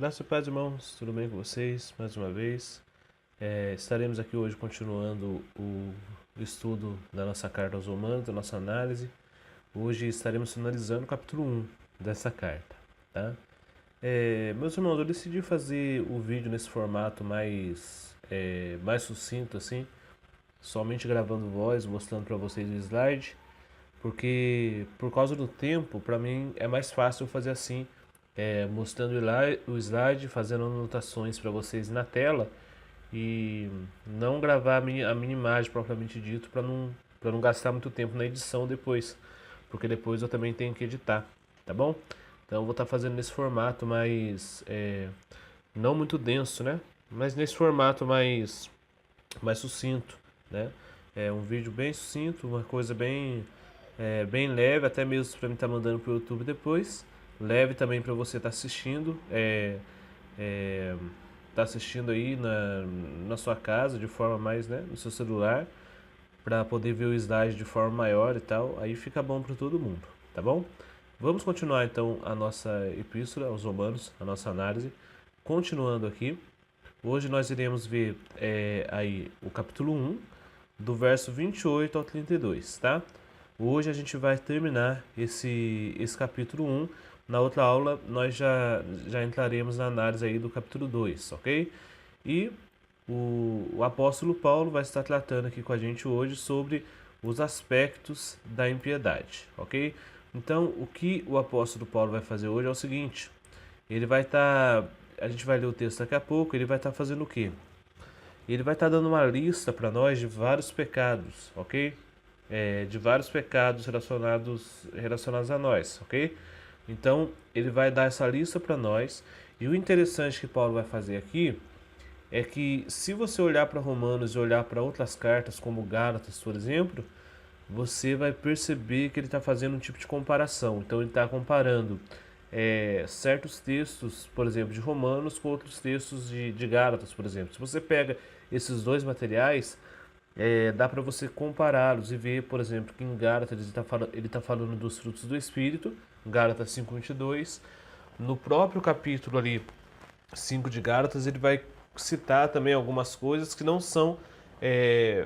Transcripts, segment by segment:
Graça e paz, irmãos, tudo bem com vocês? Mais uma vez, estaremos aqui hoje continuando o estudo da nossa carta aos Romanos, da nossa análise. Hoje estaremos finalizando o capítulo 1 dessa carta, tá? Meus irmãos, eu decidi fazer o vídeo nesse formato mais sucinto, assim, somente gravando voz, mostrando para vocês o slide, porque por causa do tempo, para mim é mais fácil fazer assim, mostrando o slide, fazendo anotações para vocês na tela e não gravar a minha imagem propriamente dito para não gastar muito tempo na edição depois, porque depois eu também tenho que editar, tá bom? Então eu vou estar fazendo nesse formato não muito denso, né? Mas nesse formato mais sucinto, né? É um vídeo bem sucinto, uma coisa bem leve, até mesmo para mim estar mandando para o YouTube depois. Leve também para você estar assistindo, tá assistindo aí na sua casa de forma mais, né, no seu celular, para poder ver o slide de forma maior e tal. Aí fica bom para todo mundo, tá bom? Vamos continuar então a nossa epístola aos Romanos, a nossa análise. Continuando aqui, hoje nós iremos ver aí o capítulo 1, do verso 28 ao 32, tá? Hoje a gente vai terminar esse capítulo 1. Na outra aula nós já entraremos na análise aí do capítulo 2, ok? E o apóstolo Paulo vai estar tratando aqui com a gente hoje sobre os aspectos da impiedade, ok? Então, o que o apóstolo Paulo vai fazer hoje é o seguinte: ele vai estar, a gente vai ler o texto daqui a pouco, ele vai estar fazendo o quê? Ele vai estar dando uma lista para nós de vários pecados, ok? De vários pecados relacionados a nós, ok? Então, ele vai dar essa lista para nós. E o interessante que Paulo vai fazer aqui é que, se você olhar para Romanos e olhar para outras cartas, como Gálatas, por exemplo, você vai perceber que ele está fazendo um tipo de comparação. Então, ele está comparando certos textos, por exemplo, de Romanos com outros textos de Gálatas, por exemplo. Se você pega esses dois materiais, dá para você compará-los e ver, por exemplo, que em Gálatas ele tá falando dos frutos do Espírito, Gálatas 5:22. No próprio capítulo ali 5 de Gálatas, ele vai citar também algumas coisas que não são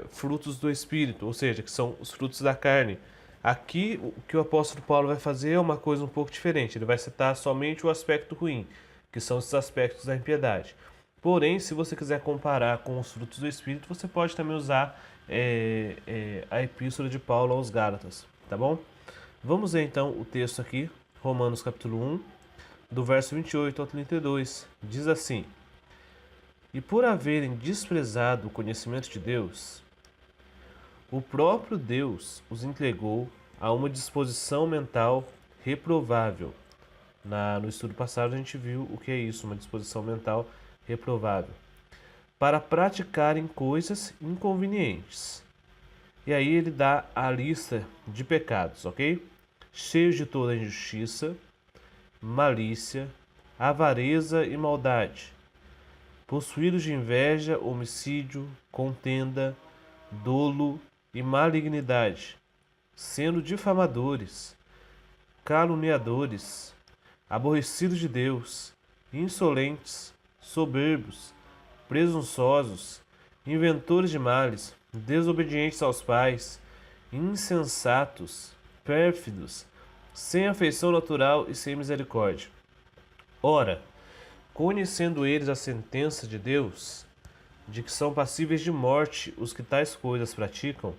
frutos do Espírito, ou seja, que são os frutos da carne. Aqui, o que o apóstolo Paulo vai fazer é uma coisa um pouco diferente. Ele vai citar somente o aspecto ruim, que são esses aspectos da impiedade. Porém, se você quiser comparar com os frutos do Espírito, você pode também usar a epístola de Paulo aos Gálatas, tá bom? Vamos ver então o texto aqui, Romanos capítulo 1, do verso 28 ao 32. Diz assim: E por haverem desprezado o conhecimento de Deus, o próprio Deus os entregou a uma disposição mental reprovável. No estudo passado a gente viu o que é isso, uma disposição mental reprovável, para praticarem coisas inconvenientes. E aí ele dá a lista de pecados, ok? Cheios de toda injustiça, malícia, avareza e maldade, possuídos de inveja, homicídio, contenda, dolo e malignidade, sendo difamadores, caluniadores, aborrecidos de Deus, insolentes, soberbos, presunçosos, inventores de males, desobedientes aos pais, insensatos, pérfidos, sem afeição natural e sem misericórdia. Ora, conhecendo eles a sentença de Deus, de que são passíveis de morte os que tais coisas praticam,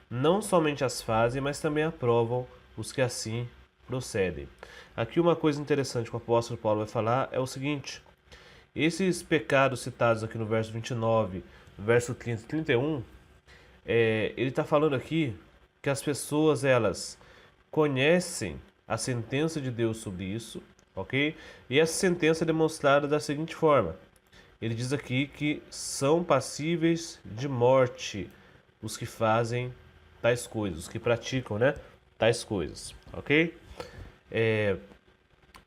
não somente as fazem, mas também aprovam os que assim procedem. Aqui uma coisa interessante que o apóstolo Paulo vai falar é o seguinte: esses pecados citados aqui no verso 29, verso 30 e 31, ele está falando aqui que as pessoas, elas conhecem a sentença de Deus sobre isso, ok? E essa sentença é demonstrada da seguinte forma: ele diz aqui que são passíveis de morte os que fazem tais coisas, os que praticam, né, tais coisas, ok? E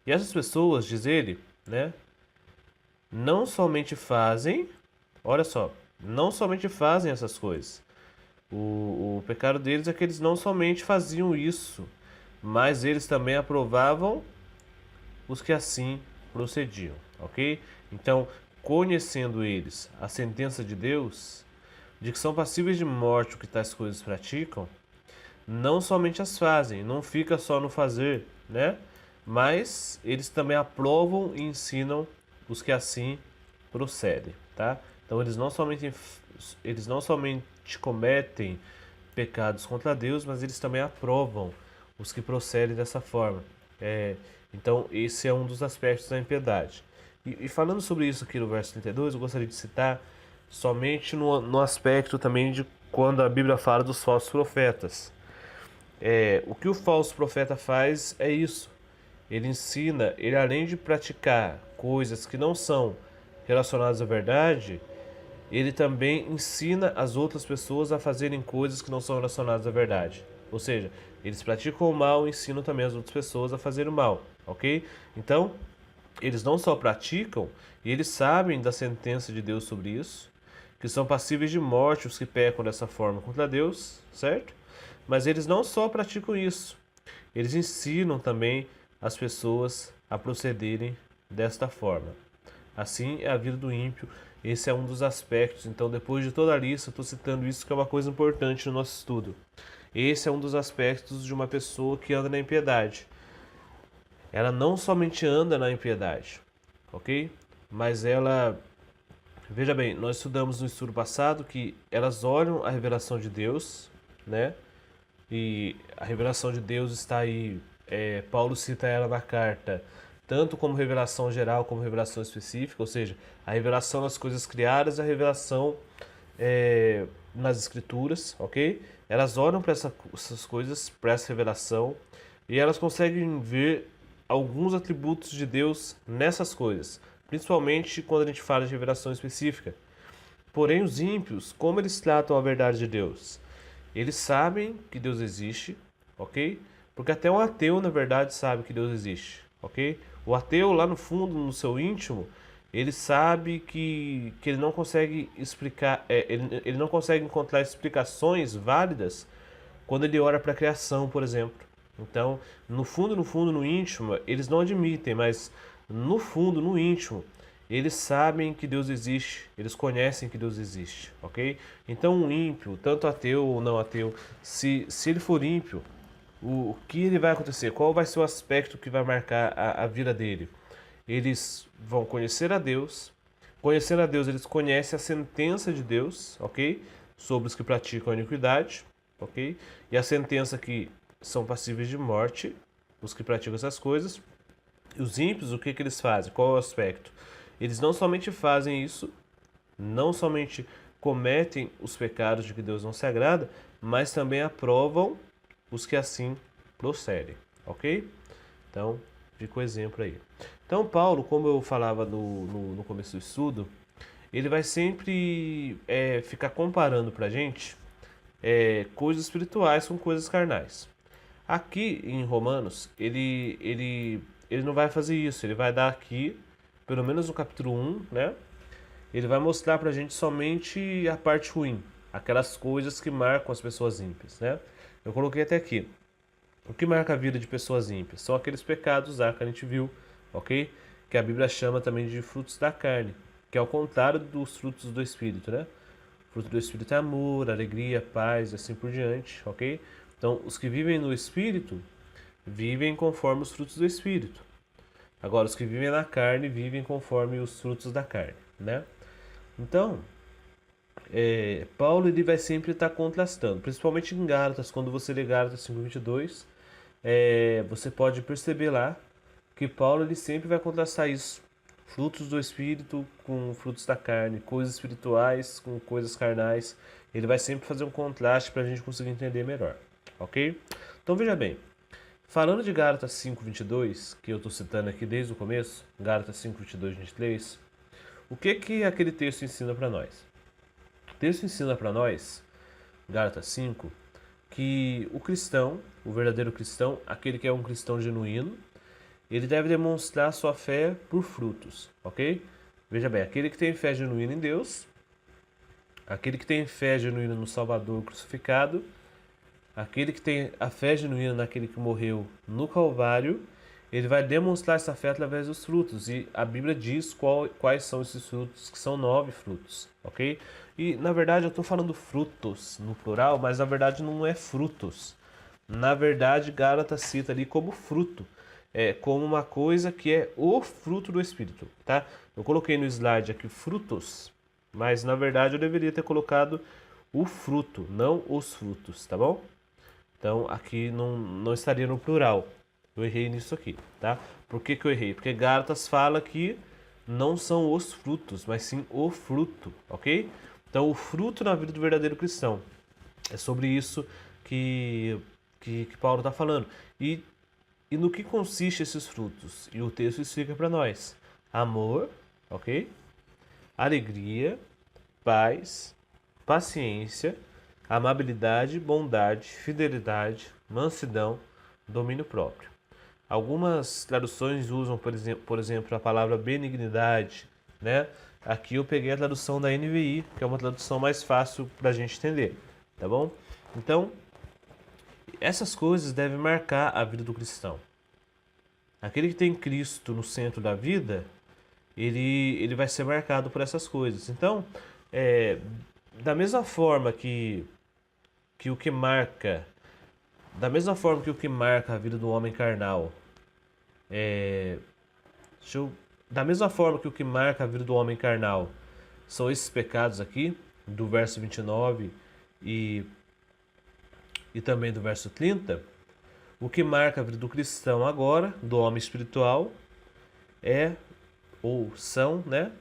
essas pessoas, diz ele, né, não somente fazem, olha só, não somente fazem essas coisas. O pecado deles é que eles não somente faziam isso, mas eles também aprovavam os que assim procediam, ok? Então, conhecendo eles a sentença de Deus, de que são passíveis de morte o que tais coisas praticam, não somente as fazem, não fica só no fazer, né? Mas eles também aprovam e ensinam os que assim procedem, tá? Então eles não somente cometem pecados contra Deus, mas eles também aprovam os que procedem dessa forma. Então esse é um dos aspectos da impiedade. E falando sobre isso aqui no verso 32, eu gostaria de citar somente no aspecto também de quando a Bíblia fala dos falsos profetas. O que o falso profeta faz é isso. Ele ensina, ele além de praticar coisas que não são relacionadas à verdade, ele também ensina as outras pessoas a fazerem coisas que não são relacionadas à verdade. Ou seja, eles praticam o mal e ensinam também as outras pessoas a fazerem o mal, ok? Então, eles não só praticam, e eles sabem da sentença de Deus sobre isso, que são passíveis de morte os que pecam dessa forma contra Deus, certo? Mas eles não só praticam isso, eles ensinam também as pessoas a procederem desta forma. Assim é a vida do ímpio. Esse é um dos aspectos. Então, depois de toda a lista, estou citando isso que é uma coisa importante no nosso estudo. Esse é um dos aspectos de uma pessoa que anda na impiedade. Ela não somente anda na impiedade, ok? Mas ela, veja bem, nós estudamos no estudo passado que elas olham a revelação de Deus, né? E a revelação de Deus está aí, Paulo cita ela na carta, tanto como revelação geral como revelação específica, ou seja, a revelação das coisas criadas e a revelação nas escrituras, ok? Elas olham para essas coisas, para essa revelação, e elas conseguem ver alguns atributos de Deus nessas coisas, principalmente quando a gente fala de revelação específica. Porém, os ímpios, como eles tratam a verdade de Deus? Eles sabem que Deus existe, ok? Porque até um ateu, na verdade, sabe que Deus existe, ok? O ateu, lá no fundo, no seu íntimo, ele sabe que ele não consegue explicar, ele não consegue encontrar explicações válidas quando ele olha para a criação, por exemplo. Então, no fundo, no íntimo, eles não admitem, mas no fundo, no íntimo, eles sabem que Deus existe, eles conhecem que Deus existe, ok? Então, um ímpio, tanto ateu ou não ateu, se ele for ímpio, o que ele vai acontecer? Qual vai ser o aspecto que vai marcar a vida dele? Eles vão conhecer a Deus, conhecendo a Deus, eles conhecem a sentença de Deus, ok? Sobre os que praticam a iniquidade, ok? E a sentença que são passíveis de morte, os que praticam essas coisas. E os ímpios, o que eles fazem? Qual é o aspecto? Eles não somente fazem isso, não somente cometem os pecados de que Deus não se agrada, mas também aprovam os que assim procedem, ok? Então, fica o exemplo aí. Então, Paulo, como eu falava no começo do estudo, ele vai sempre ficar comparando pra gente coisas espirituais com coisas carnais. Aqui em Romanos, ele não vai fazer isso, ele vai dar aqui, pelo menos no capítulo 1, né? Ele vai mostrar pra gente somente a parte ruim, aquelas coisas que marcam as pessoas ímpias, né? Eu coloquei até aqui. O que marca a vida de pessoas ímpias? São aqueles pecados lá que a gente viu, ok? Que a Bíblia chama também de frutos da carne, que é o contrário dos frutos do Espírito, né? O fruto do Espírito é amor, alegria, paz e assim por diante, ok? Então, os que vivem no Espírito vivem conforme os frutos do Espírito. Agora, os que vivem na carne vivem conforme os frutos da carne, né? Então, Paulo ele vai sempre estar contrastando, principalmente em Gálatas, quando você lê Gálatas 5:22, você pode perceber lá que Paulo ele sempre vai contrastar isso. Frutos do Espírito com frutos da carne, coisas espirituais com coisas carnais. Ele vai sempre fazer um contraste para a gente conseguir entender melhor, ok? Então veja bem, falando de Gálatas 5:22, que eu estou citando aqui desde o começo, Gálatas 5:22, 23, o que aquele texto ensina para nós? O texto ensina para nós, Gálatas 5, que o cristão, o verdadeiro cristão, aquele que é um cristão genuíno, ele deve demonstrar sua fé por frutos, ok? Veja bem, aquele que tem fé genuína em Deus, aquele que tem fé genuína no Salvador crucificado, aquele que tem a fé genuína naquele que morreu no Calvário, ele vai demonstrar essa fé através dos frutos. E a Bíblia diz quais são esses frutos, que são 9 frutos, ok? E na verdade eu estou falando frutos no plural, mas na verdade não é frutos. Na verdade, Gálatas cita ali como fruto, como uma coisa que é o fruto do Espírito, tá? Eu coloquei no slide aqui frutos, mas na verdade eu deveria ter colocado o fruto, não os frutos, tá bom? Então aqui não estaria no plural. Eu errei nisso aqui, tá? Por que eu errei? Porque Gálatas fala que não são os frutos, mas sim o fruto, ok? Então o fruto na vida do verdadeiro cristão. É sobre isso que Paulo está falando. E no que consiste esses frutos? E o texto explica para nós: amor, ok? Alegria, paz, paciência, amabilidade, bondade, fidelidade, mansidão, domínio próprio. Algumas traduções usam, por exemplo, a palavra benignidade, né? Aqui eu peguei a tradução da NVI, que é uma tradução mais fácil para a gente entender, tá bom? Então, essas coisas devem marcar a vida do cristão. Aquele que tem Cristo no centro da vida, ele vai ser marcado por essas coisas. Então, da mesma forma que o que marca, da mesma forma que o que marca a vida do homem carnal, é, da mesma forma que o que marca a vida do homem carnal são esses pecados aqui, do verso 29 e também do verso 30, o que marca a vida do cristão agora, do homem espiritual, é ou são, né,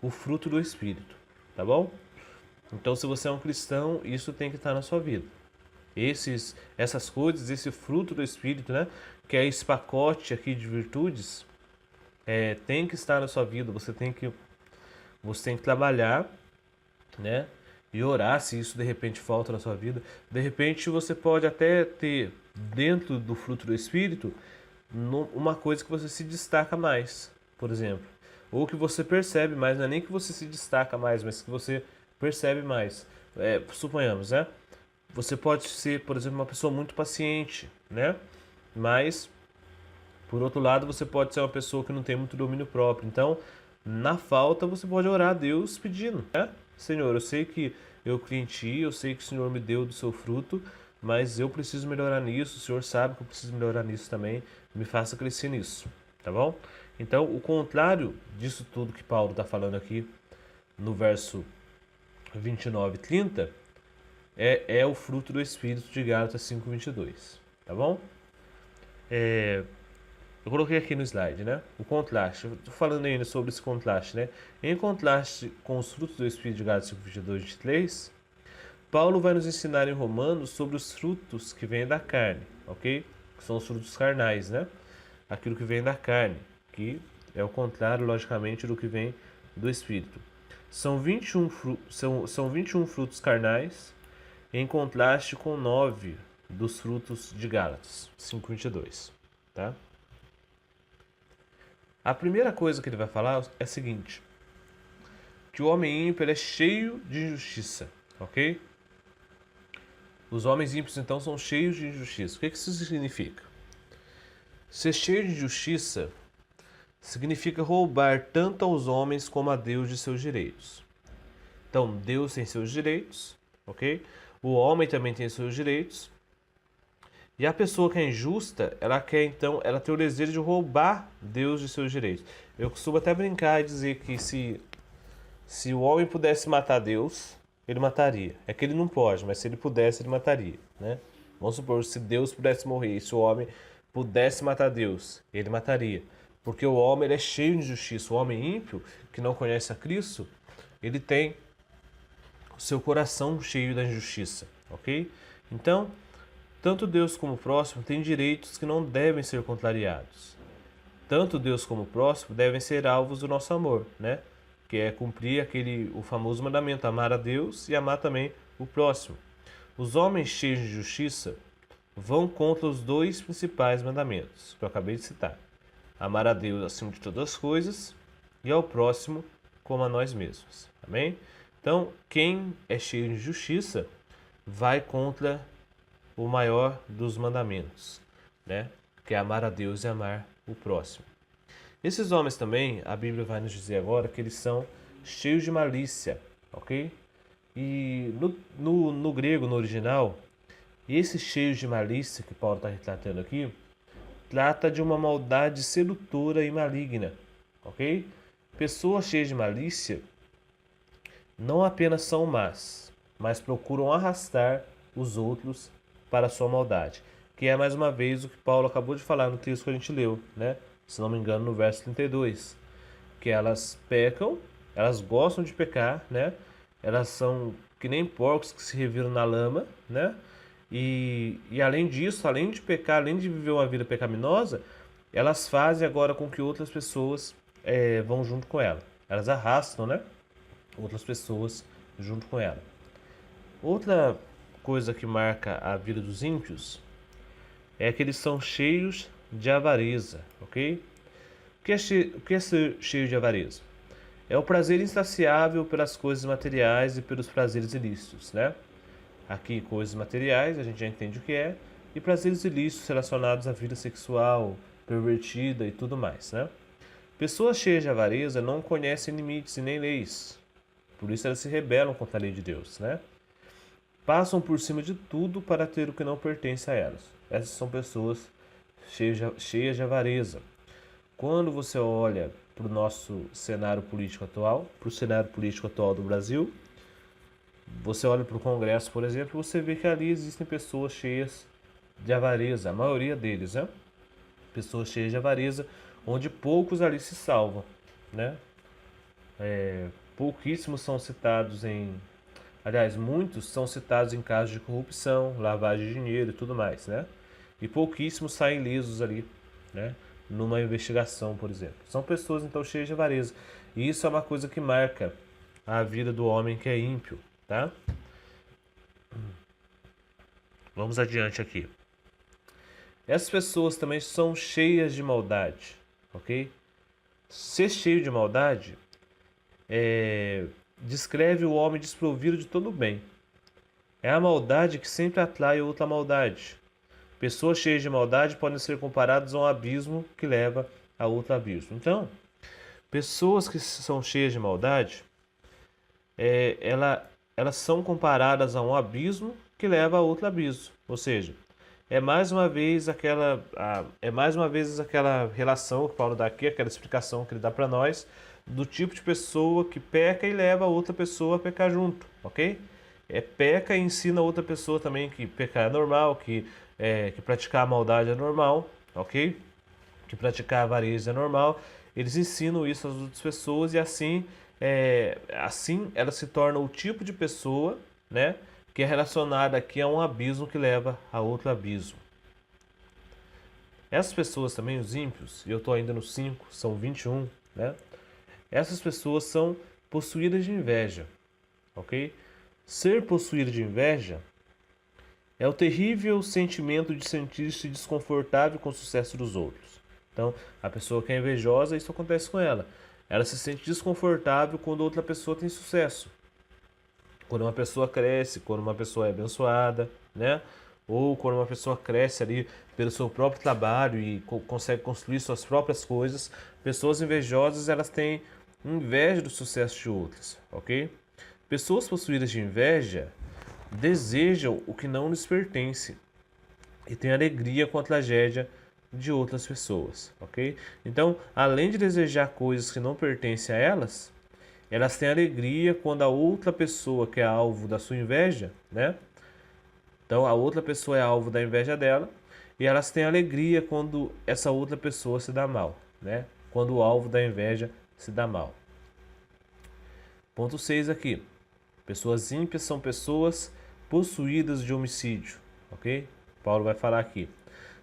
o fruto do Espírito, tá bom? Então, se você é um cristão, isso tem que estar na sua vida. Essas coisas, esse fruto do Espírito, né, que é esse pacote aqui de virtudes, tem que estar na sua vida. Você tem que trabalhar, né, e orar se isso de repente falta na sua vida. De repente, você pode até ter dentro do fruto do Espírito uma coisa que você se destaca mais, por exemplo. Ou que você percebe mais, não é nem que você se destaca mais, mas que você percebe mais. Suponhamos, né? Você pode ser, por exemplo, uma pessoa muito paciente, né? Mas, por outro lado, você pode ser uma pessoa que não tem muito domínio próprio. Então, na falta, você pode orar a Deus pedindo, né? Senhor, eu sei que eu criei em Ti, eu sei que o Senhor me deu do seu fruto, mas eu preciso melhorar nisso, o Senhor sabe que eu preciso melhorar nisso também, me faça crescer nisso, tá bom? Então, o contrário disso tudo que Paulo está falando aqui no verso 29 e 30 é o fruto do Espírito de Gálatas 5:22, tá bom? Eu coloquei aqui no slide, né? O contraste. Estou falando ainda sobre esse contraste, né? Em contraste com os frutos do Espírito de Gálatas 5:22 e 23, Paulo vai nos ensinar em Romanos sobre os frutos que vêm da carne, ok? Que são os frutos carnais, né? Aquilo que vem da carne, que é o contrário, logicamente, do que vem do Espírito. São 21 frutos carnais, em contraste com 9 dos frutos de Gálatas 5:22, tá? A primeira coisa que ele vai falar é a seguinte: que o homem ímpio é cheio de injustiça, ok? Os homens ímpios, então, são cheios de injustiça. O que isso significa? Ser cheio de injustiça significa roubar tanto aos homens como a Deus de seus direitos. Então, Deus tem seus direitos, ok? O homem também tem seus direitos. E a pessoa que é injusta, ela tem o desejo de roubar Deus de seus direitos. Eu costumo até brincar e dizer que se o homem pudesse matar Deus, ele mataria. É que ele não pode, mas se ele pudesse, ele mataria, né? Vamos supor, se Deus pudesse morrer, e se o homem pudesse matar Deus, ele mataria. Porque o homem ele é cheio de injustiça. O homem ímpio, que não conhece a Cristo, ele tem o seu coração cheio da injustiça, ok? Então, tanto Deus como o próximo têm direitos que não devem ser contrariados. Tanto Deus como o próximo devem ser alvos do nosso amor, né? Que é cumprir o famoso mandamento, amar a Deus e amar também o próximo. Os homens cheios de justiça vão contra os dois principais mandamentos que eu acabei de citar: amar a Deus acima de todas as coisas e ao próximo como a nós mesmos. Amém? Então, quem é cheio de justiça vai contra o maior dos mandamentos, né? Que é amar a Deus e amar o próximo. Esses homens também, a Bíblia vai nos dizer agora que eles são cheios de malícia, ok? E no grego, no original, esse cheios de malícia que Paulo está retratando aqui, trata de uma maldade sedutora e maligna, ok? Pessoas cheias de malícia não apenas são más, mas procuram arrastar os outros para a sua maldade, que é mais uma vez o que Paulo acabou de falar no texto que a gente leu, né? Se não me engano, no verso 32, que elas pecam, elas gostam de pecar, né? Elas são que nem porcos que se reviram na lama, né? E além disso, além de pecar, além de viver uma vida pecaminosa, elas fazem agora com que outras pessoas vão junto com ela. Elas arrastam, né? Outras pessoas junto com ela. Outra coisa que marca a vida dos ímpios é que eles são cheios de avareza, ok? O que é ser cheio de avareza? É o prazer insaciável pelas coisas materiais e pelos prazeres ilícitos, né? Aqui, coisas materiais, a gente já entende o que é, e prazeres ilícitos relacionados à vida sexual, pervertida e tudo mais, né? Pessoas cheias de avareza não conhecem limites e nem leis, por isso elas se rebelam contra a lei de Deus, né? Passam por cima de tudo para ter o que não pertence a elas. Essas são pessoas cheias de avareza. Quando você olha para o nosso cenário político atual, para o cenário político atual do Brasil, você olha para o Congresso, por exemplo, você vê que ali existem pessoas cheias de avareza, a maioria deles, né? Pessoas cheias de avareza, onde poucos ali se salvam, né? Pouquíssimos são citados aliás, muitos são citados em casos de corrupção, lavagem de dinheiro e tudo mais, né? E pouquíssimos saem lisos ali, né? Numa investigação, por exemplo. São pessoas, então, cheias de avareza. E isso é uma coisa que marca a vida do homem que é ímpio, tá? Vamos adiante aqui. Essas pessoas também são cheias de maldade, ok? Ser cheio de maldade descreve o homem desprovido de todo o bem. É a maldade que sempre atrai outra maldade. Pessoas cheias de maldade podem ser comparadas a um abismo que leva a outro abismo. Então, pessoas que são cheias de maldade, elas são comparadas a um abismo que leva a outro abismo. Ou seja, é mais uma vez aquela relação que Paulo dá aqui, aquela explicação que ele dá para nós, do tipo de pessoa que peca e leva a outra pessoa a pecar junto, ok? Peca e ensina a outra pessoa também que pecar é normal, que praticar a maldade é normal, ok? Que praticar a avareza é normal. Eles ensinam isso às outras pessoas e assim ela se torna o tipo de pessoa, né, que é relacionada aqui a um abismo que leva a outro abismo. Essas pessoas também, os ímpios, e eu estou ainda no 5, são 21, né? Essas pessoas são possuídas de inveja, ok? Ser possuído de inveja é o terrível sentimento de sentir-se desconfortável com o sucesso dos outros. Então, a pessoa que é invejosa, isso acontece com ela. Ela se sente desconfortável quando outra pessoa tem sucesso. Quando uma pessoa cresce, quando uma pessoa é abençoada, né? Ou quando uma pessoa cresce ali pelo seu próprio trabalho e consegue construir suas próprias coisas. Pessoas invejosas, elas têm inveja do sucesso de outras, ok? Pessoas possuídas de inveja desejam o que não lhes pertence e têm alegria com a tragédia de outras pessoas, ok? Então, além de desejar coisas que não pertencem a elas, elas têm alegria quando a outra pessoa que é alvo da sua inveja, né? Então, a outra pessoa é alvo da inveja dela e elas têm alegria quando essa outra pessoa se dá mal, né? Quando o alvo da inveja se dá mal. Ponto 6 aqui. Pessoas ímpias são pessoas possuídas de homicídio, ok? Paulo vai falar aqui.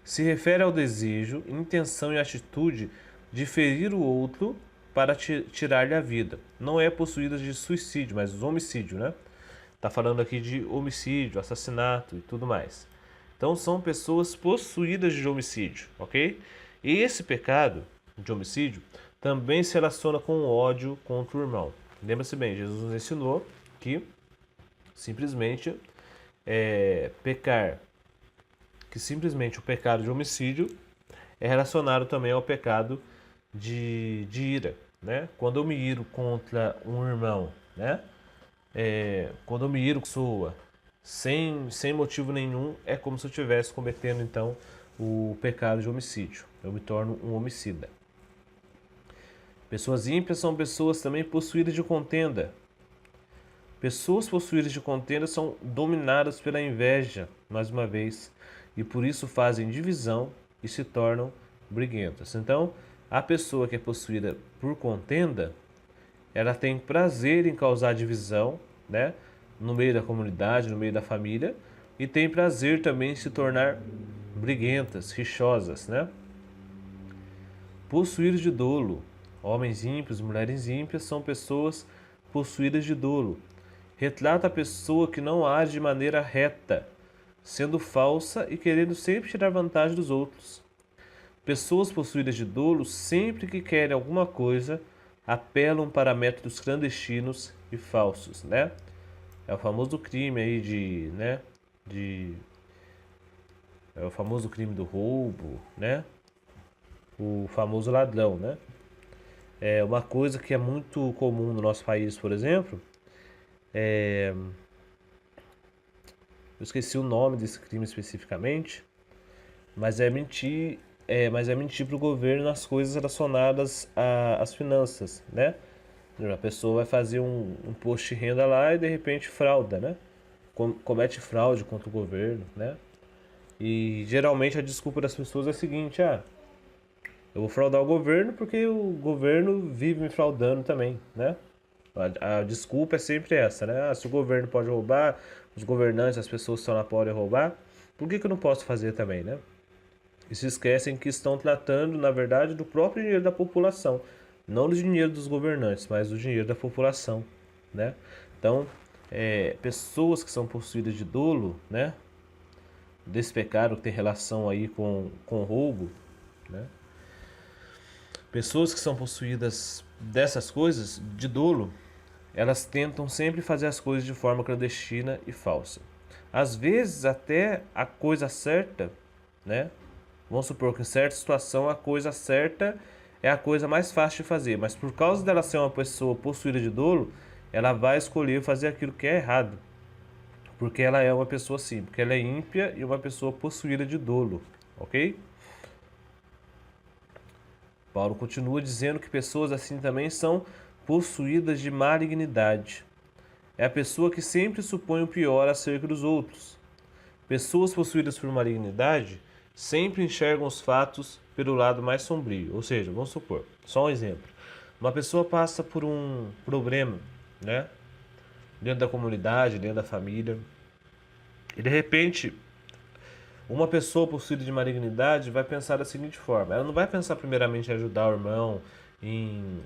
Se refere ao desejo, intenção e atitude de ferir o outro para tirar-lhe a vida. Não é possuídas de suicídio, mas homicídio, né? Tá falando aqui de homicídio, assassinato e tudo mais. Então são pessoas possuídas de homicídio, ok? E esse pecado de homicídio também se relaciona com o ódio contra o irmão. Lembra-se bem, Jesus nos ensinou que simplesmente o pecado de homicídio é relacionado também ao pecado de ira, né? Quando eu me iro contra um irmão, né? Quando eu me iro com pessoa sem motivo nenhum, é como se eu estivesse cometendo então o pecado de homicídio. Eu me torno um homicida. Pessoas ímpias são pessoas também possuídas de contenda. Pessoas possuídas de contenda são dominadas pela inveja, mais uma vez, e por isso fazem divisão e se tornam briguentas. Então, a pessoa que é possuída por contenda, ela tem prazer em causar divisão, né, no meio da comunidade, no meio da família, e tem prazer também em se tornar briguentas, rixosas, né? Possuídos de dolo. Homens ímpios, mulheres ímpias são pessoas possuídas de dolo. Retrata a pessoa que não age de maneira reta, sendo falsa e querendo sempre tirar vantagem dos outros. Pessoas possuídas de dolo, sempre que querem alguma coisa, apelam para métodos clandestinos e falsos, né? É o famoso crime aí é o famoso crime do roubo, né? O famoso ladrão, né? É uma coisa que é muito comum no nosso país, por exemplo. Eu esqueci o nome desse crime especificamente, mas é mentir para o governo nas coisas relacionadas às finanças, né? A pessoa vai fazer um imposto de renda lá e de repente frauda, né? Comete fraude contra o governo, né? E geralmente a desculpa das pessoas é a seguinte: eu vou fraudar o governo porque o governo vive me fraudando também, né? A desculpa é sempre essa, né? Se o governo pode roubar, os governantes, as pessoas que estão lá podem roubar, por que eu não posso fazer também, né? E se esquecem que estão tratando, na verdade, do próprio dinheiro da população, não do dinheiro dos governantes, mas do dinheiro da população, né? Então, pessoas que são possuídas de dolo, né? Desse pecado que tem relação aí com roubo, né? Pessoas que são possuídas dessas coisas, de dolo, elas tentam sempre fazer as coisas de forma clandestina e falsa. Às vezes até a coisa certa, né? Vamos supor que em certa situação a coisa certa é a coisa mais fácil de fazer, mas por causa dela ser uma pessoa possuída de dolo, ela vai escolher fazer aquilo que é errado. Porque ela é uma pessoa assim, porque ela é ímpia e uma pessoa possuída de dolo, ok? Paulo continua dizendo que pessoas assim também são possuídas de malignidade. É a pessoa que sempre supõe o pior acerca dos outros. Pessoas possuídas por malignidade sempre enxergam os fatos pelo lado mais sombrio. Ou seja, vamos supor, só um exemplo. Uma pessoa passa por um problema, né? Dentro da comunidade, dentro da família. E de repente, uma pessoa possuída de malignidade vai pensar da seguinte forma: ela não vai pensar primeiramente em ajudar o irmão, em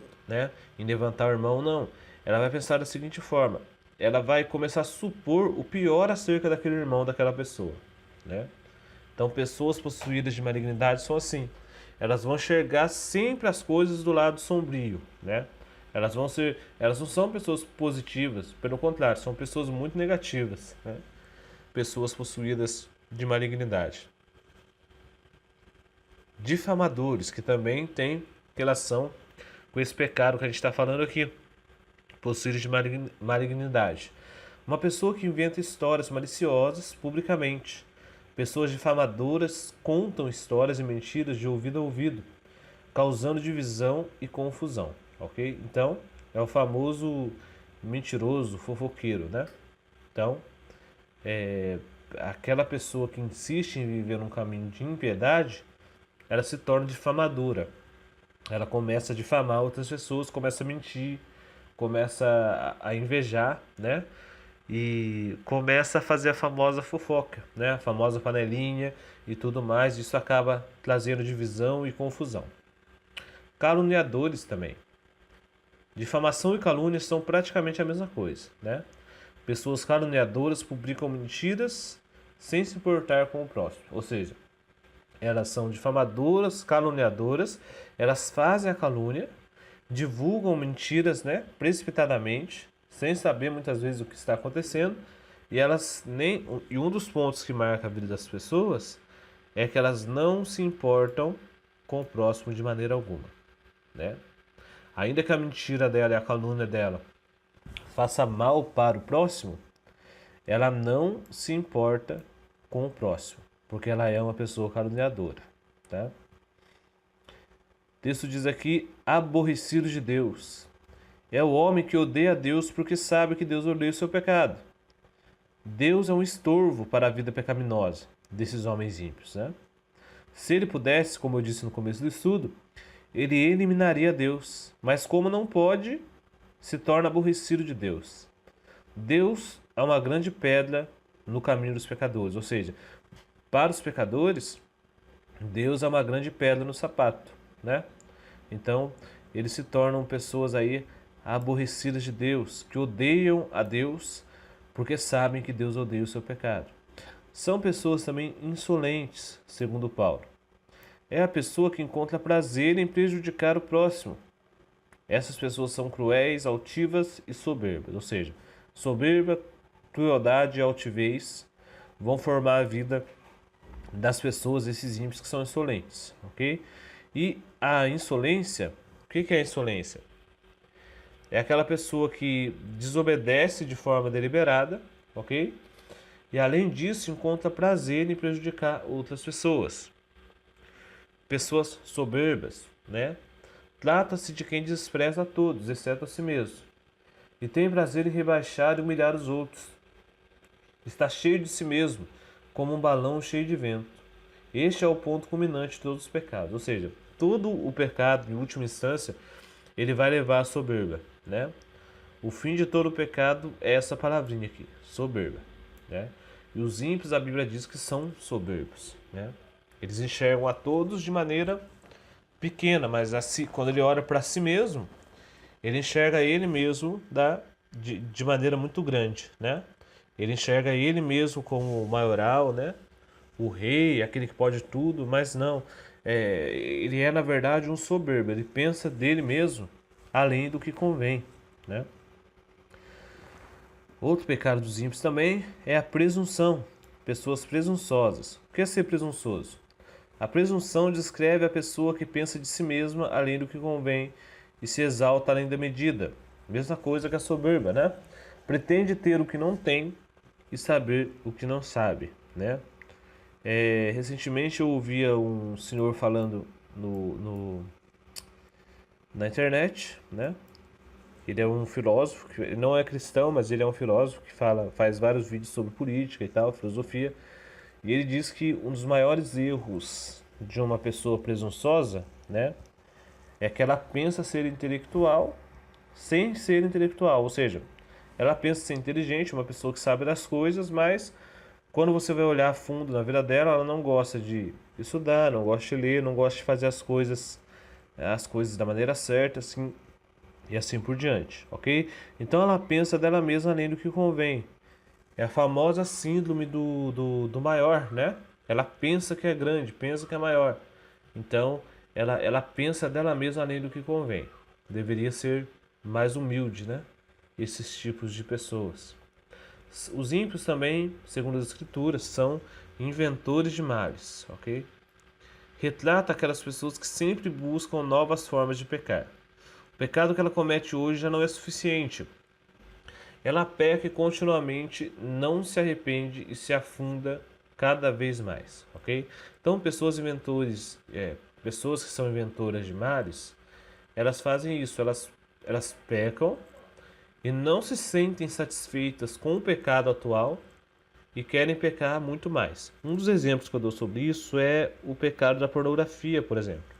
levantar o irmão, não. Ela vai pensar da seguinte forma: ela vai começar a supor o pior acerca daquele irmão, daquela pessoa, né? Então, pessoas possuídas de malignidade são assim. Elas vão enxergar sempre as coisas do lado sombrio, né? Elas não são pessoas positivas, pelo contrário, são pessoas muito negativas, né? Pessoas possuídas de malignidade. Difamadores, que também têm relação com esse pecado que a gente está falando aqui, possuídos de malignidade. Uma pessoa que inventa histórias maliciosas publicamente. Pessoas difamadoras contam histórias e mentiras de ouvido a ouvido, causando divisão e confusão, ok? Então, é o famoso mentiroso, fofoqueiro, né? Então, aquela pessoa que insiste em viver um caminho de impiedade, ela se torna difamadora. Ela começa a difamar outras pessoas, começa a mentir, começa a invejar, né? E começa a fazer a famosa fofoca, né? A famosa panelinha e tudo mais. Isso acaba trazendo divisão e confusão. Caluniadores também. Difamação e calúnia são praticamente a mesma coisa, né? Pessoas caluniadoras publicam mentiras sem se importar com o próximo. Ou seja, elas são difamadoras, caluniadoras, elas fazem a calúnia, divulgam mentiras, né, precipitadamente, sem saber muitas vezes o que está acontecendo, e um dos pontos que marca a vida das pessoas é que elas não se importam com o próximo de maneira alguma, né? Ainda que a mentira dela e a calúnia dela faça mal para o próximo, ela não se importa com o próximo, porque ela é uma pessoa caluniadora, tá? O texto diz aqui, aborrecido de Deus. É o homem que odeia a Deus porque sabe que Deus odeia o seu pecado. Deus é um estorvo para a vida pecaminosa desses homens ímpios, né? Se ele pudesse, como eu disse no começo do estudo, ele eliminaria Deus, mas como não pode, se torna aborrecido de Deus. Deus é uma grande pedra no caminho dos pecadores, ou seja, para os pecadores, Deus é uma grande pedra no sapato, né? Então, eles se tornam pessoas aí aborrecidas de Deus, que odeiam a Deus porque sabem que Deus odeia o seu pecado. São pessoas também insolentes, segundo Paulo. É a pessoa que encontra prazer em prejudicar o próximo. Essas pessoas são cruéis, altivas e soberbas, ou seja, soberba, crueldade e altivez vão formar a vida das pessoas, esses ímpios que são insolentes, ok? E a insolência, o que é a insolência? É aquela pessoa que desobedece de forma deliberada, ok? E além disso, encontra prazer em prejudicar outras pessoas. Pessoas soberbas, né? Trata-se de quem despreza a todos, exceto a si mesmo, e tem prazer em rebaixar e humilhar os outros. Está cheio de si mesmo, como um balão cheio de vento. Este é o ponto culminante de todos os pecados, ou seja, todo o pecado, em última instância, ele vai levar à soberba, né? O fim de todo o pecado é essa palavrinha aqui, soberba, né? E os ímpios, a Bíblia diz que são soberbos, né? Eles enxergam a todos de maneira pequena, mas assim, quando ele olha para si mesmo, ele enxerga ele mesmo de maneira muito grande, né? Ele enxerga ele mesmo como o maioral, né? O rei, aquele que pode tudo, mas não. Ele é, na verdade, um soberbo. Ele pensa dele mesmo além do que convém, né? Outro pecado dos ímpios também é a presunção. Pessoas presunçosas. O que é ser presunçoso? A presunção descreve a pessoa que pensa de si mesma além do que convém e se exalta além da medida. Mesma coisa que a soberba, né? Pretende ter o que não tem e saber o que não sabe, né? Recentemente eu ouvia um senhor falando na internet, né? Ele é um filósofo, ele não é cristão, mas ele é um filósofo que faz vários vídeos sobre política e tal, filosofia. E ele diz que um dos maiores erros de uma pessoa presunçosa, né, é que ela pensa ser intelectual sem ser intelectual, ou seja, ela pensa ser inteligente, uma pessoa que sabe das coisas, mas quando você vai olhar a fundo na vida dela, ela não gosta de estudar, não gosta de ler, não gosta de fazer as coisas da maneira certa, assim, e assim por diante, ok? Então ela pensa dela mesma além do que convém. É a famosa síndrome do maior, né? Ela pensa que é grande, pensa que é maior. Então, ela pensa dela mesma além do que convém. Deveria ser mais humilde, né? Esses tipos de pessoas. Os ímpios também, segundo as escrituras, são inventores de males, ok? Retrata aquelas pessoas que sempre buscam novas formas de pecar. O pecado que ela comete hoje já não é suficiente. Ela peca e continuamente não se arrepende e se afunda cada vez mais, ok? Então, pessoas que são inventoras de males, elas fazem isso, elas pecam e não se sentem satisfeitas com o pecado atual e querem pecar muito mais. Um dos exemplos que eu dou sobre isso é o pecado da pornografia, por exemplo.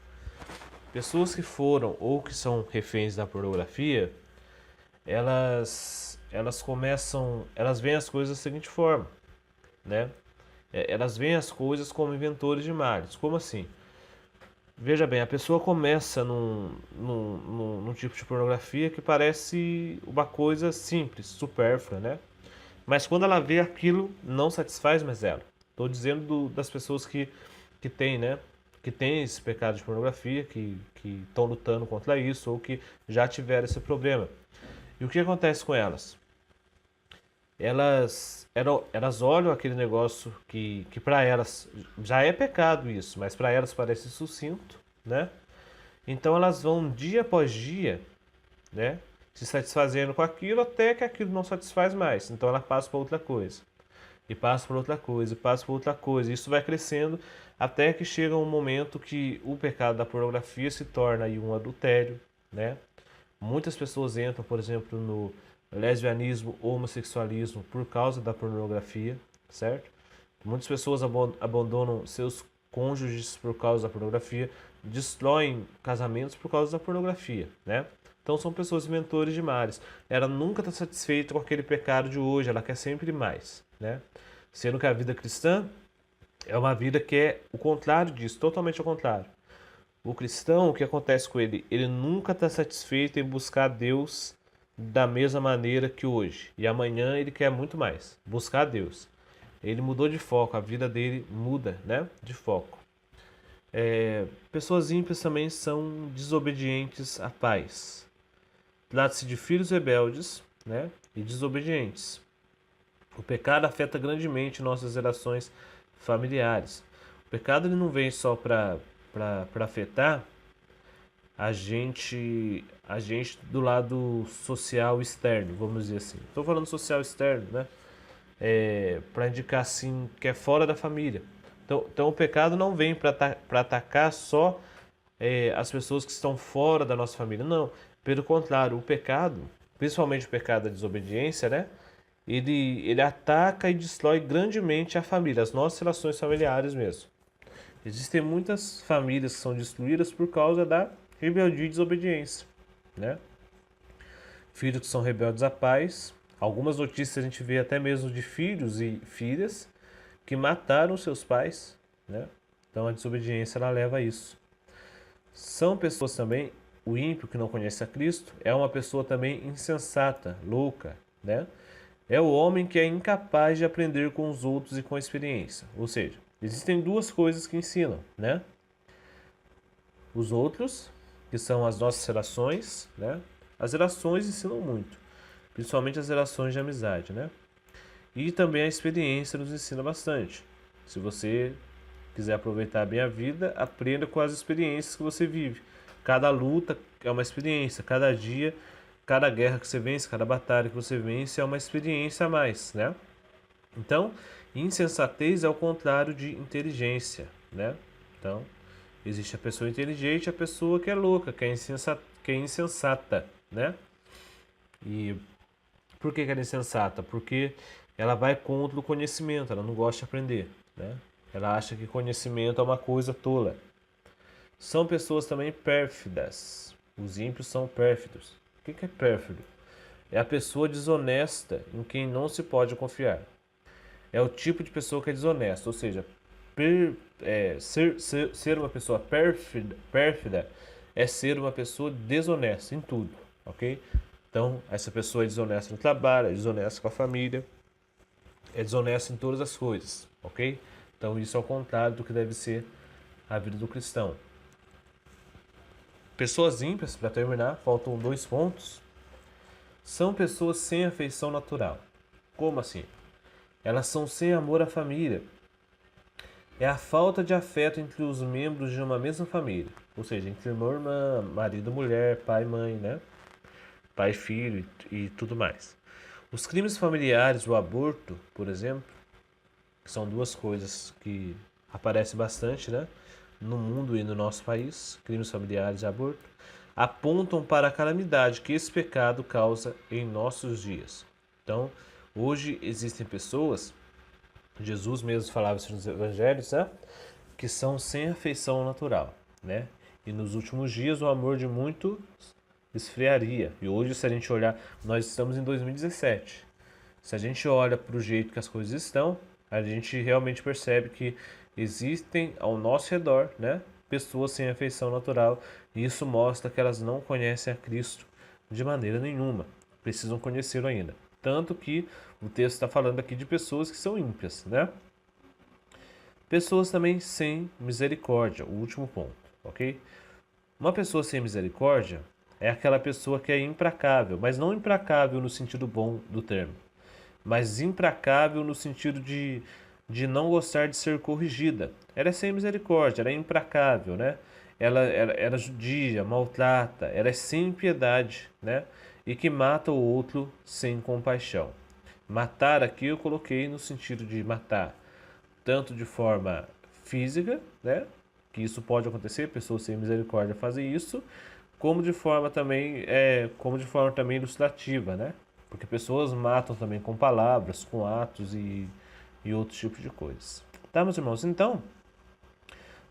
Pessoas que foram ou que são reféns da pornografia, elas veem as coisas da seguinte forma, né? Elas veem as coisas como inventores de males. Como assim? Veja bem, a pessoa começa num tipo de pornografia que parece uma coisa simples, supérflua, né? Mas quando ela vê aquilo, não satisfaz mais ela. Estou dizendo das pessoas que têm, né? Que têm esse pecado de pornografia, que estão lutando contra isso ou que já tiveram esse problema. E o que acontece com elas? Elas olham aquele negócio que para elas já é pecado isso, mas para elas parece sucinto, né? Então elas vão dia após dia, né, se satisfazendo com aquilo até que aquilo não satisfaz mais. Então ela passa para outra coisa. E passa por outra coisa, e passa por outra coisa. Isso vai crescendo até que chega um momento que o pecado da pornografia se torna aí um adultério, né? Muitas pessoas entram, por exemplo, no lesbianismo, homossexualismo por causa da pornografia, certo? Muitas pessoas abandonam seus cônjuges por causa da pornografia, destroem casamentos por causa da pornografia, né? Então são pessoas inventores de males. Ela nunca está satisfeita com aquele pecado de hoje, ela quer sempre mais, né? Sendo que a vida cristã é uma vida que é o contrário disso, totalmente ao contrário. O cristão, o que acontece com ele? Ele nunca está satisfeito em buscar Deus da mesma maneira que hoje. E amanhã ele quer muito mais, buscar Deus. Ele mudou de foco, a vida dele muda, né? De foco. Pessoas ímpias também são desobedientes a pais. Trata-se de filhos rebeldes, né? E desobedientes. O pecado afeta grandemente nossas relações familiares. O pecado ele não vem só para afetar a gente do lado social externo, vamos dizer assim. Estou falando social externo, né? Para indicar assim que é fora da família. Então o pecado não vem para atacar só as pessoas que estão fora da nossa família, não. Pelo contrário, o pecado, principalmente o pecado da desobediência, né? Ele ataca e destrói grandemente a família, as nossas relações familiares mesmo. Existem muitas famílias que são destruídas por causa da rebeldia e desobediência, né? Filhos que são rebeldes a pais. Algumas notícias a gente vê até mesmo de filhos e filhas que mataram seus pais, né? Então a desobediência ela leva a isso. São pessoas também, o ímpio que não conhece a Cristo é uma pessoa também insensata, louca, né? É o homem que é incapaz de aprender com os outros e com a experiência. Ou seja, existem duas coisas que ensinam, né? Os outros, que são as nossas relações, né? As relações ensinam muito, principalmente as relações de amizade, né? E também a experiência nos ensina bastante. Se você quiser aproveitar bem a vida, aprenda com as experiências que você vive. Cada luta é uma experiência, cada dia, cada guerra que você vence, cada batalha que você vence é uma experiência a mais, né? Então, insensatez é o contrário de inteligência, né? Então, existe a pessoa inteligente e a pessoa que é louca, que é insensata, né? E por que ela é insensata? Porque ela vai contra o conhecimento, ela não gosta de aprender, né? Ela acha que conhecimento é uma coisa tola. São pessoas também pérfidas. Os ímpios são pérfidos. O que é pérfido? É a pessoa desonesta em quem não se pode confiar. É o tipo de pessoa que é desonesta, ou seja, ser uma pessoa pérfida é ser uma pessoa desonesta em tudo, ok? Então, essa pessoa é desonesta no trabalho, é desonesta com a família, é desonesta em todas as coisas, ok? Então, isso é o contrário do que deve ser a vida do cristão. Pessoas ímpias, para terminar, faltam 2 pontos. São pessoas sem afeição natural. Como assim? Elas são sem amor à família. É a falta de afeto entre os membros de uma mesma família. Ou seja, entre irmão e irmã, marido e mulher, pai e mãe, né? Pai e filho e tudo mais. Os crimes familiares, o aborto, por exemplo, que são duas coisas que aparecem bastante, né? No mundo e no nosso país, crimes familiares e aborto, apontam para a calamidade que esse pecado causa em nossos dias. Então, hoje existem pessoas, Jesus mesmo falava isso nos evangelhos, né? Que são sem afeição natural, né? E nos últimos dias o amor de muitos esfriaria. E hoje, se a gente olhar, nós estamos em 2017. Se a gente olha para o jeito que as coisas estão, a gente realmente percebe que existem ao nosso redor, né, pessoas sem afeição natural, e isso mostra que elas não conhecem a Cristo de maneira nenhuma. Precisam conhecê-lo ainda. Tanto que o texto está falando aqui de pessoas que são ímpias, né? Pessoas também sem misericórdia, o último ponto, ok? Uma pessoa sem misericórdia é aquela pessoa que é implacável, mas não implacável no sentido bom do termo, mas implacável no sentido de não gostar de ser corrigida. Ela é sem misericórdia, ela é implacável, né? ela era judia, maltrata, ela é sem piedade, né? E que mata o outro sem compaixão. Matar aqui eu coloquei no sentido de matar tanto de forma física, né? Que isso pode acontecer, pessoas sem misericórdia fazem isso, como de forma também ilustrativa, né? Porque pessoas matam também com palavras, com atos e outros tipos de coisas. Tá, meus irmãos? Então,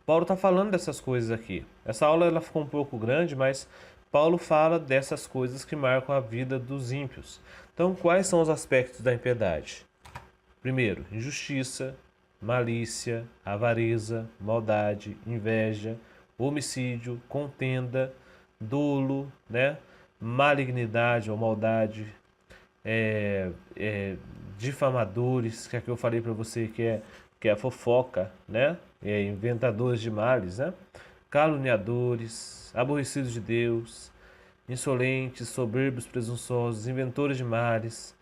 Paulo está falando dessas coisas aqui. Essa aula ela ficou um pouco grande, mas Paulo fala dessas coisas que marcam a vida dos ímpios. Então, quais são os aspectos da impiedade? Primeiro, injustiça, malícia, avareza, maldade, inveja, homicídio, contenda, dolo, né? Malignidade ou maldade, é, difamadores, que é que eu falei para você que é a fofoca, né? Inventadores de males, né? Caluniadores, aborrecidos de Deus, insolentes, soberbos, presunçosos, inventores de males,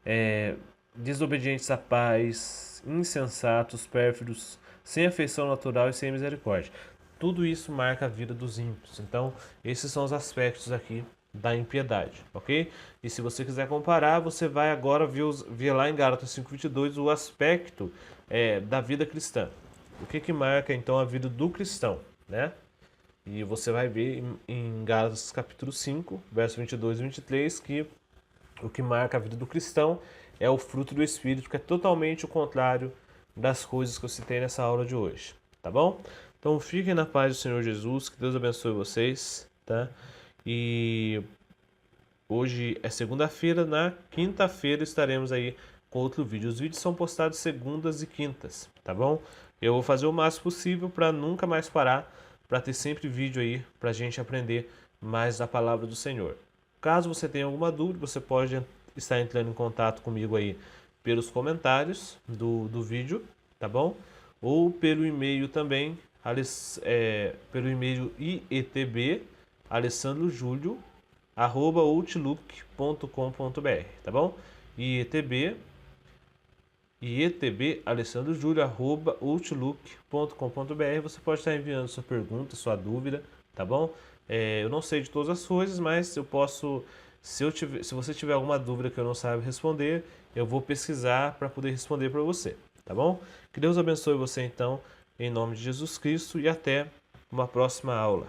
é, desobedientes a pais, insensatos, pérfidos, sem afeição natural e sem misericórdia. Tudo isso marca a vida dos ímpios. Então, esses são os aspectos aqui da impiedade, ok? E se você quiser comparar, você vai agora ver lá em Gálatas 5:22 o aspecto da vida cristã. O que marca então a vida do cristão, né? E você vai ver em Gálatas capítulo 5, verso 22 e 23, que o que marca a vida do cristão é o fruto do Espírito, que é totalmente o contrário das coisas que eu citei nessa aula de hoje, tá bom? Então fiquem na paz do Senhor Jesus, que Deus abençoe vocês, tá? E hoje é segunda-feira, na quinta-feira estaremos aí com outro vídeo. Os vídeos são postados segundas e quintas, tá bom? Eu vou fazer o máximo possível para nunca mais parar, para ter sempre vídeo aí para a gente aprender mais da palavra do Senhor. Caso você tenha alguma dúvida, você pode estar entrando em contato comigo aí pelos comentários do vídeo, tá bom? Ou pelo e-mail também, pelo e-mail ietb@outlook.com.br, tá bom? ietbalessandrojulio@outlook.com.br. Você pode estar enviando sua pergunta, sua dúvida, tá bom? Eu não sei de todas as coisas, mas eu posso, se você tiver alguma dúvida que eu não saiba responder, eu vou pesquisar para poder responder para você, tá bom? Que Deus abençoe você então, em nome de Jesus Cristo, e até uma próxima aula.